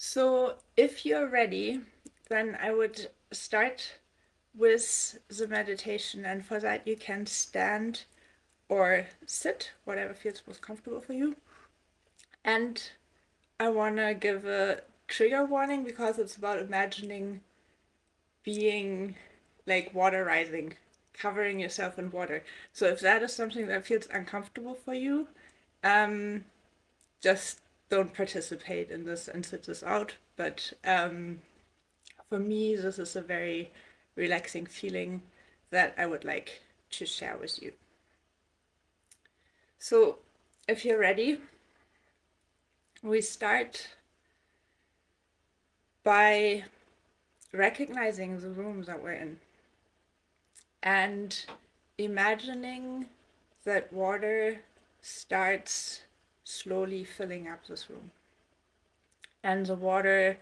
So, if you're ready, then I would start with the meditation, and for that, you can stand or sit, whatever feels most comfortable for you. And I want to give a trigger warning because it's about imagining being like water rising, covering yourself in water. So, if that is something that feels uncomfortable for you, um, just don't participate in this and sit this out. But for me, this is a very relaxing feeling that I would like to share with you. So, if you're ready, we start by recognizing the room that we're in and imagining that water starts slowly filling up this room. And the water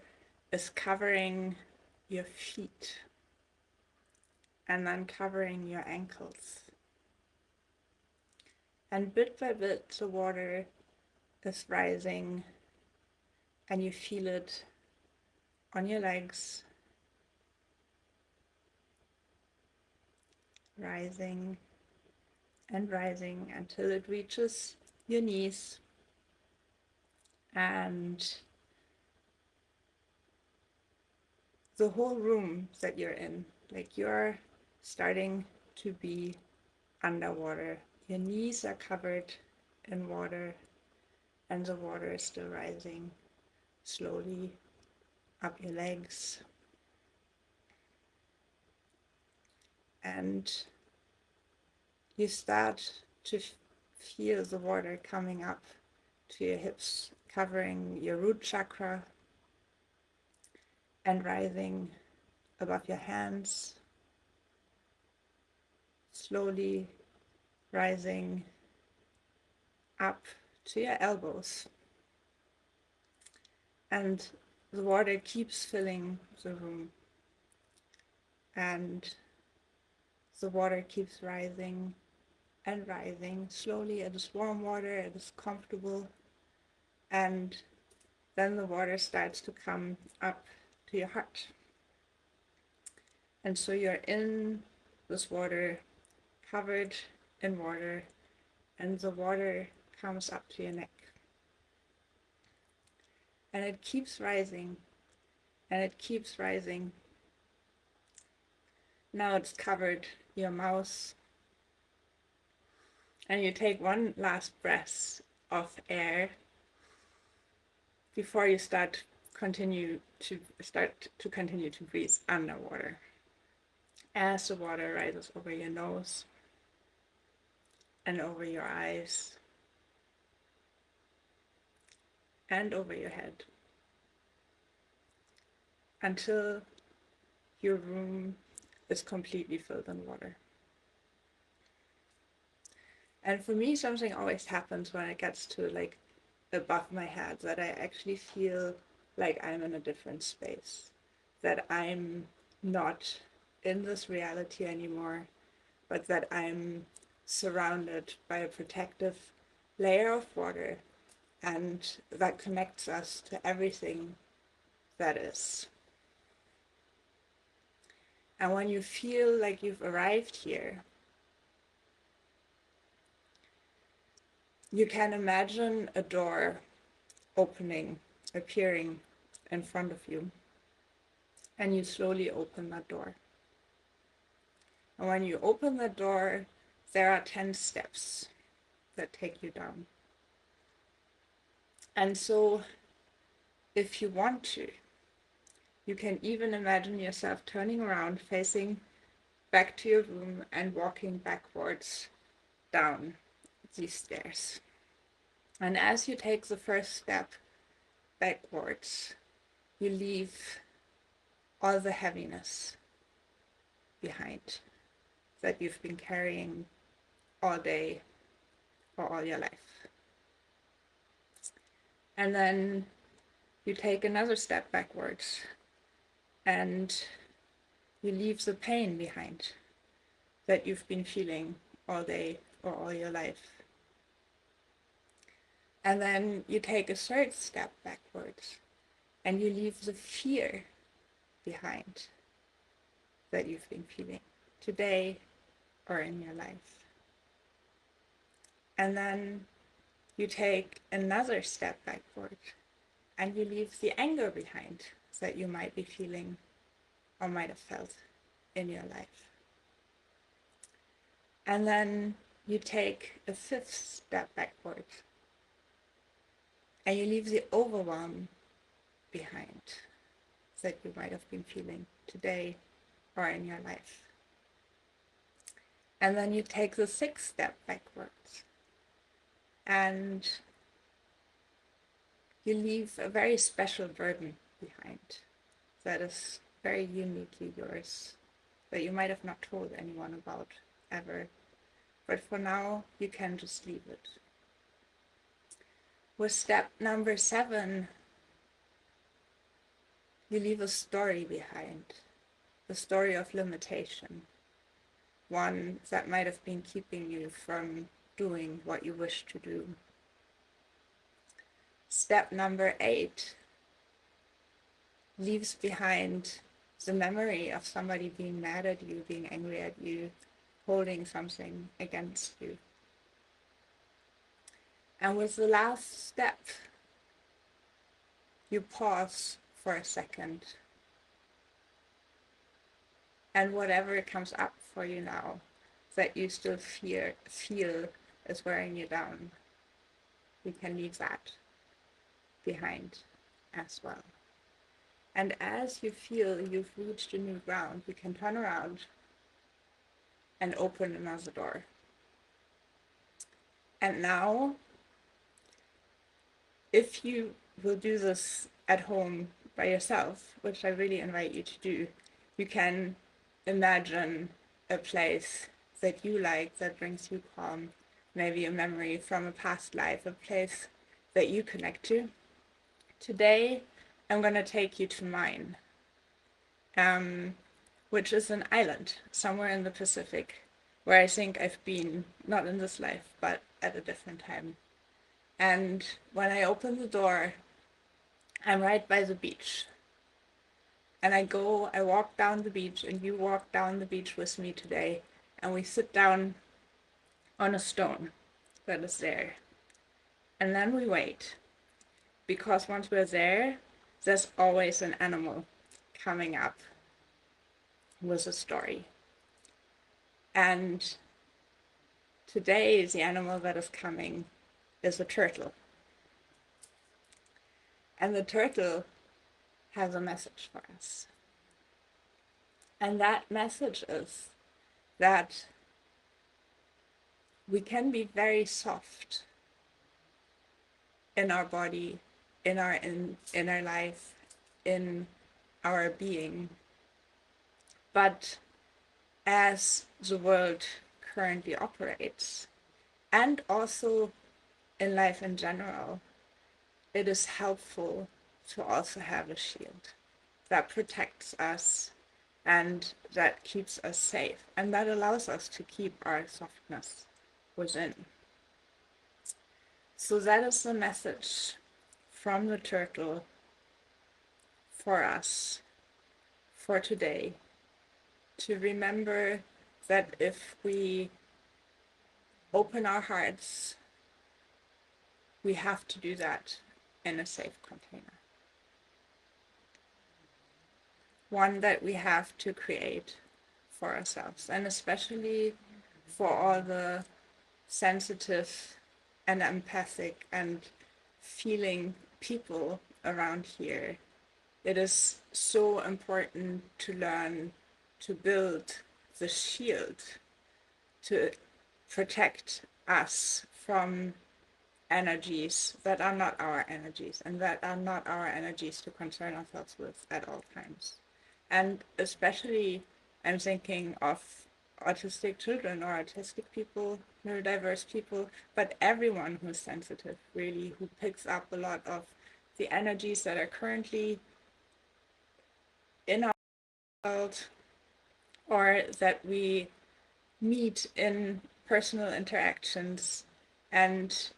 is covering your feet and then covering your ankles. And bit by bit, the water is rising, and you feel it on your legs, rising and rising until it reaches your knees. And the whole room that you're in, like you're starting to be underwater. Your knees are covered in water, and the water is still rising slowly up your legs. And you start to feel the water coming up to your hips, covering your root chakra and rising above your hands, slowly rising up to your elbows. And the water keeps filling the room, and the water keeps rising and rising slowly. It is warm water, it is comfortable, and then the water starts to come up to your heart. And so you're in this water, covered in water, and the water comes up to your neck. And it keeps rising, and it keeps rising. Now it's covered your mouth, and you take one last breath of air before you continue to breathe underwater. As the water rises over your nose and over your eyes and over your head until your room is completely filled in water. And for me, something always happens when it gets to like above my head, that I actually feel like I'm in a different space, that I'm not in this reality anymore, but that I'm surrounded by a protective layer of water, and that connects us to everything that is. And when you feel like you've arrived here, you can imagine a door opening, appearing in front of you, and you slowly open that door. And when you open the door, there are 10 steps that take you down. And so, if you want to, you can even imagine yourself turning around, facing back to your room, and walking backwards down these stairs. And as you take the first step backwards, you leave all the heaviness behind that you've been carrying all day or all your life. And then you take another step backwards and you leave the pain behind that you've been feeling all day or all your life. And then you take a third step backwards and you leave the fear behind that you've been feeling today or in your life. And then you take another step backward and you leave the anger behind that you might be feeling or might have felt in your life. And then you take a fifth step backward and you leave the overwhelm behind that you might have been feeling today or in your life. And then you take the sixth step backwards and you leave a very special burden behind that is very uniquely yours, that you might have not told anyone about ever. But for now, you can just leave it. With step number 7, you leave a story behind, the story of limitation, one that might have been keeping you from doing what you wish to do. Step number 8 leaves behind the memory of somebody being mad at you, being angry at you, holding something against you. And with the last step, you pause for a second. And whatever comes up for you now that you still feel is wearing you down, you can leave that behind as well. And as you feel you've reached a new ground, you can turn around and open another door. And now, if you will do this at home by yourself, which I really invite you to do, you can imagine a place that you like, that brings you calm, maybe a memory from a past life, a place that you connect to. Today, I'm going to take you to mine, which is an island somewhere in the Pacific, where I think I've been, not in this life, but at a different time. And when I open the door, I'm right by the beach. And I walk down the beach, and you walk down the beach with me today, and we sit down on a stone that is there. And then we wait, because once we're there, there's always an animal coming up with a story. And today, the animal that is coming is a turtle. And the turtle has a message for us. And that message is that we can be very soft in our body, in our life, in our being. But as the world currently operates, and also in life in general, it is helpful to also have a shield that protects us and that keeps us safe, and that allows us to keep our softness within. So that is the message from the turtle for us for today, to remember that if we open our hearts, we have to do that in a safe container. One that we have to create for ourselves, and especially for all the sensitive and empathic and feeling people around here. It is so important to learn to build the shield to protect us from energies that are not our energies, and that are not our energies to concern ourselves with at all times. And especially, I'm thinking of autistic children or autistic people, neurodiverse people, but everyone who's sensitive, really, who picks up a lot of the energies that are currently in our world or that we meet in personal interactions. And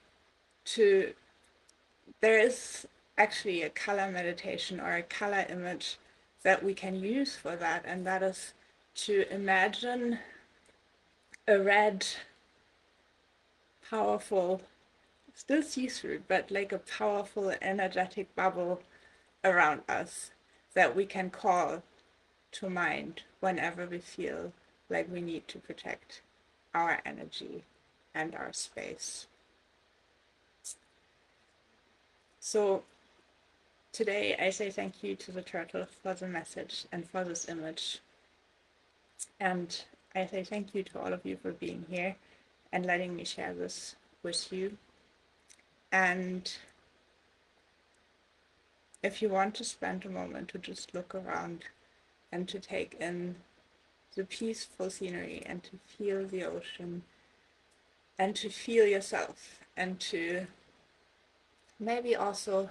there is actually a color meditation or a color image that we can use for that, and that is to imagine a red, powerful, still see-through, but like a powerful, energetic bubble around us that we can call to mind whenever we feel like we need to protect our energy and our space. So today I say thank you to the turtle for the message and for this image. And I say thank you to all of you for being here and letting me share this with you. And if you want to spend a moment to just look around and to take in the peaceful scenery and to feel the ocean and to feel yourself and to maybe also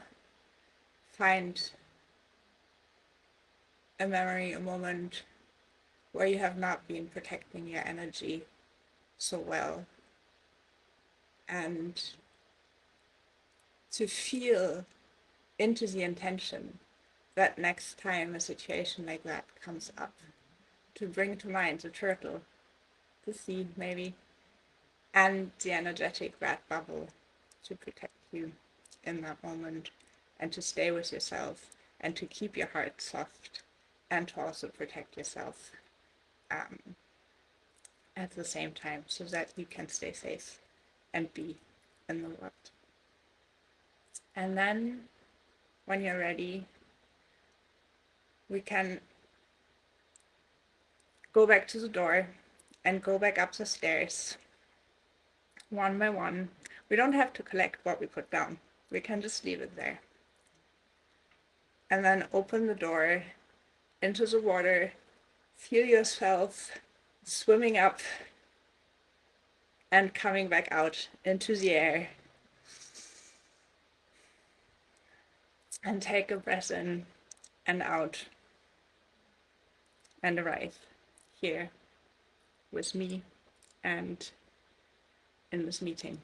find a memory, a moment where you have not been protecting your energy so well, and to feel into the intention that next time a situation like that comes up, to bring to mind the turtle, the sea maybe, and the energetic red bubble to protect you in that moment, and to stay with yourself and to keep your heart soft and to also protect yourself at the same time so that you can stay safe and be in the world. And then when you're ready, we can go back to the door and go back up the stairs one by one. We don't have to collect what we put down. We can just leave it there. And then open the door into the water. Feel yourself swimming up and coming back out into the air. And take a breath in and out and arrive here with me and in this meeting.